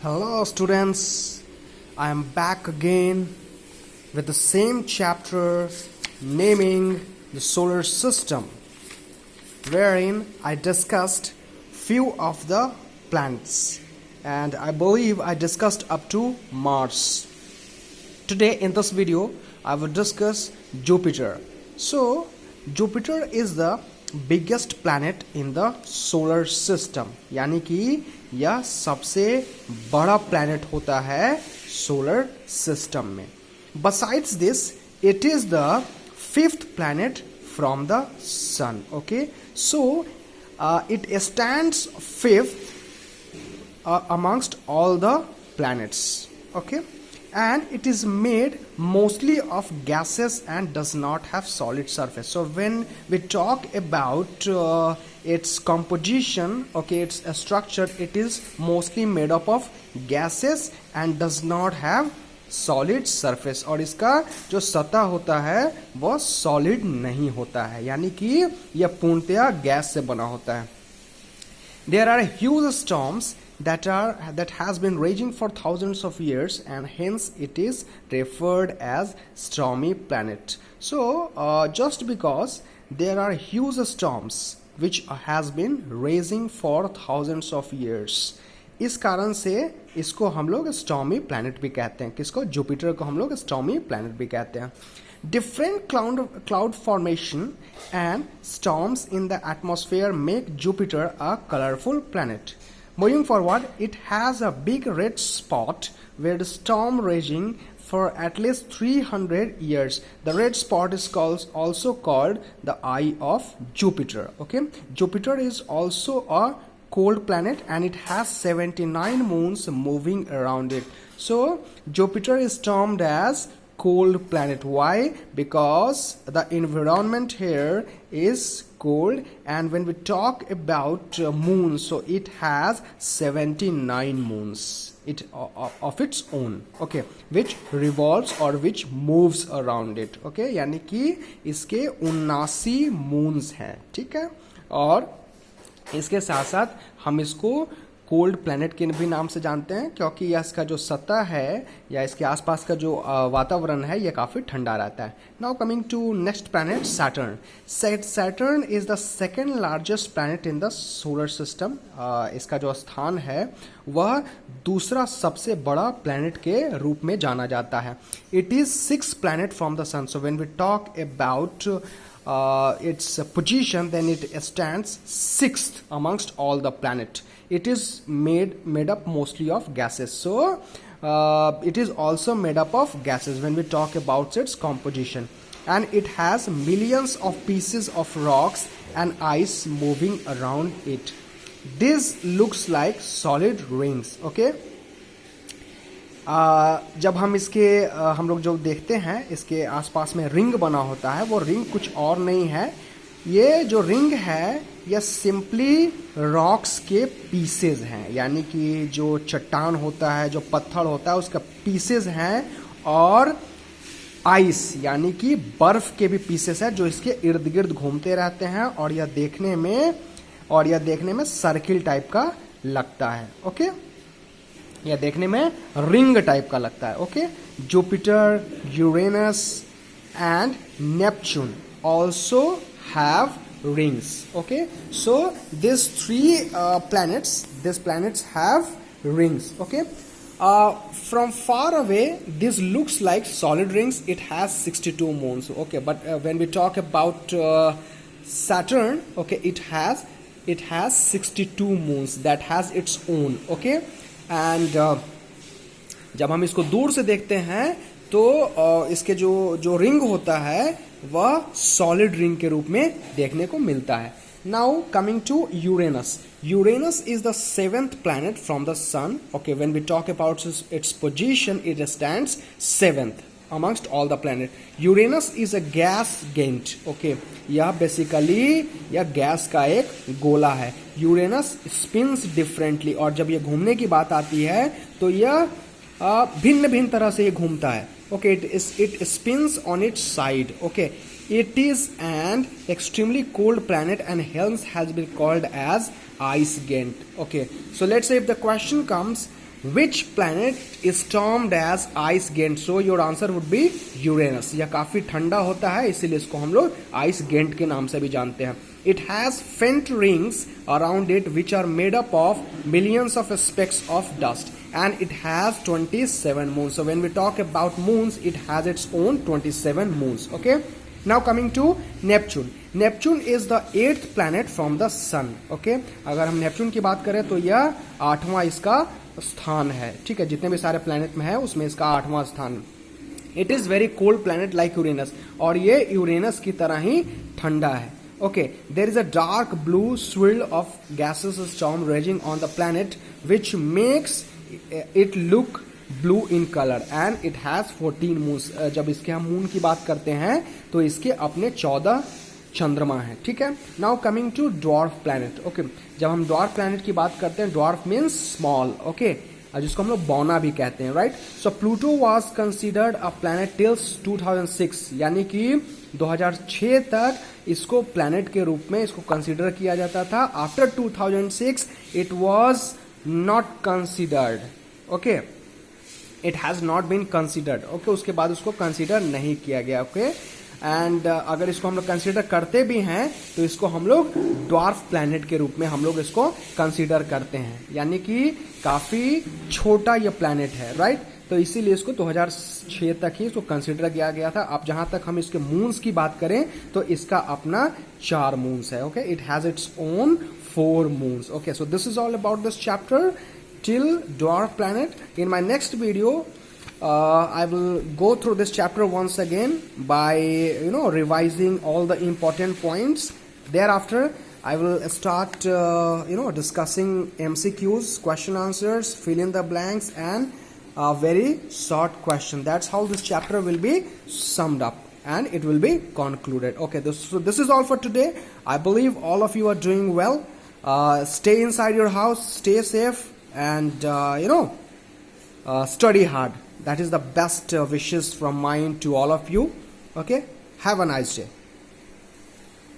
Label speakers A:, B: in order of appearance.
A: Hello students, I am back again with the same chapter naming the solar system, wherein I discussed few of the planets and I believe I discussed up to Mars. Today in this video I will discuss Jupiter. So Jupiter is the biggest planet in the solar system, यानी कि यह सबसे बड़ा planet होता है solar system में. Besides this, it is the fifth planet from the sun. Okay, so it stands fifth amongst all the planets. Okay, and it is made mostly of gases and does not have solid surface. So when we talk about its composition, okay, its structure, it is mostly made up of gases and does not have solid surface. और इसका जो सतह होता है वो solid नहीं होता है, यानी कि यह पूर्णतया गैस से बना होता है. There are huge storms that has been raging for thousands of years and hence it is referred as stormy planet. So just because there are huge storms which has been raging for thousands of years, इस कारण से इसको हम लोग stormy planet भी कहते हैं. किसको? जुपिटर को हम लोग स्टॉर्मी प्लैनेट भी कहते हैं. Different cloud formation and storms in the atmosphere make Jupiter a colorful planet. Moving forward, it has a big red spot where the storm raging for at least 300 years. The red spot is also called the eye of Jupiter. Okay, Jupiter is also a cold planet and it has 79 moons moving around it. So Jupiter is termed as cold planet. Why? Because the environment here is cold, and when we talk about moon, so it has 79 moons of its own, okay, which revolves or which moves around it. Okay, यानी कि इसके 79 moons हैं. ठीक है, और इसके साथ साथ हम इसको कोल्ड प्लैनेट के भी नाम से जानते हैं क्योंकि इसका जो सतह है या इसके आसपास का जो वातावरण है यह काफ़ी ठंडा रहता है. Now coming to next planet, Saturn. Saturn is the second largest planet in the solar system. इसका जो स्थान है वह दूसरा सबसे बड़ा प्लैनेट के रूप में जाना जाता है. It is 6th planet from the sun. So when we talk about its position, then it stands 6th amongst all the planet. It is made up mostly of gases. So it is also made up of gases when we talk about its composition, and it has millions of pieces of rocks and ice moving around it. This looks like solid rings. Okay, जब हम इसके हम लोग जो देखते हैं इसके आसपास में रिंग बना होता है, वो रिंग कुछ और नहीं है. ये जो रिंग है यह सिंपली रॉक्स के पीसेज हैं, यानी कि जो चट्टान होता है, जो पत्थर होता है, उसका पीसेज हैं, और आइस यानी कि बर्फ के भी पीसेस हैं जो इसके इर्द गिर्द घूमते रहते हैं, और यह देखने में सर्किल टाइप का लगता है. ओके, यह देखने में रिंग टाइप का लगता है. Okay, Jupiter, Uranus and Neptune also have rings. Okay, so these three planets have rings. Okay, from far away this looks like solid rings. It has 62 moons. Okay, but when we talk about Saturn, okay, it has 62 moons that has its own. Okay, and जब हम इसको दूर से देखते हैं तो इसके जो रिंग होता है वह सॉलिड रिंग के रूप में देखने को मिलता है. Now coming to Uranus. Uranus is the 7th planet from the sun. Okay, when we talk about its position, it stands 7th amongst all the planet. Uranus is a gas giant. Okay, यह basically यह gas का एक गोला है. Uranus spins differently, और जब यह घूमने की बात आती है तो यह भिन्न भिन्न तरह से ये घूमता है. Okay, it spins on its side. Okay, it is an extremely cold planet and hence has been called as ice giant. Okay, so let's say if the question comes, Which planet is termed as ice giant? So your answer would be Uranus. यह काफी ठंडा होता है, इसीलिए इसको हम लोग ice giant के नाम से भी जानते हैं. It has faint rings around it which are made up of millions of specks of dust, and it has 27 moons. So when we talk about moons, it has its own 27 moons. Okay. Now coming to Neptune. Neptune is the 8th planet from the sun. Okay. अगर हम Neptune की बात करें तो यह 8वां इसका स्थान है. ठीक है, जितने भी सारे प्लैनेट में है उसमें इसका 8वां स्थान. It is very cold planet like Uranus, और ये यूरेनस की तरह ही ठंडा है. Okay, there is a dark blue swirl of gaseous storm raging on the planet which makes it look blue in color, and it has 14 moons. जब इसके हम moon की बात करते हैं तो इसके अपने 14 चंद्रमा है. ठीक है. Now coming to dwarf planet. Okay, जब हम ड्वार्फ प्लैनेट की बात करते हैं, ड्वार्फ मीन्स स्मॉल. ओके, जिसको हम लोग बौना भी कहते हैं, right. So Pluto was considered a planet till 2006, यानी कि 2006 तक इसको प्लैनेट के रूप में इसको कंसीडर किया जाता था. After 2006 it was not considered. Okay, it has not been considered. Okay, उसके बाद उसको कंसीडर नहीं किया गया. ओके, एंड अगर इसको हम लोग कंसीडर करते भी हैं तो इसको हम लोग ड्वार्फ प्लैनेट के रूप में हम लोग इसको कंसीडर करते हैं, यानी कि काफी छोटा ये प्लैनेट है, राइट. तो इसीलिए इसको 2006 तक ही इसको कंसीडर किया गया था. अब जहां तक हम इसके मून्स की बात करें तो इसका अपना 4 मून्स है. Okay, it has its own 4 moons. Okay, so this is all about this chapter till dwarf planet. In my next video I will go through this chapter once again by revising all the important points. Thereafter I will start discussing MCQs, question answers, fill in the blanks, and a very short question. That's how this chapter will be summed up and it will be concluded. Okay, this is all for today. I believe all of you are doing well. Stay inside your house, stay safe, and study hard. That is the best wishes from mine to all of you. Okay, have a nice day.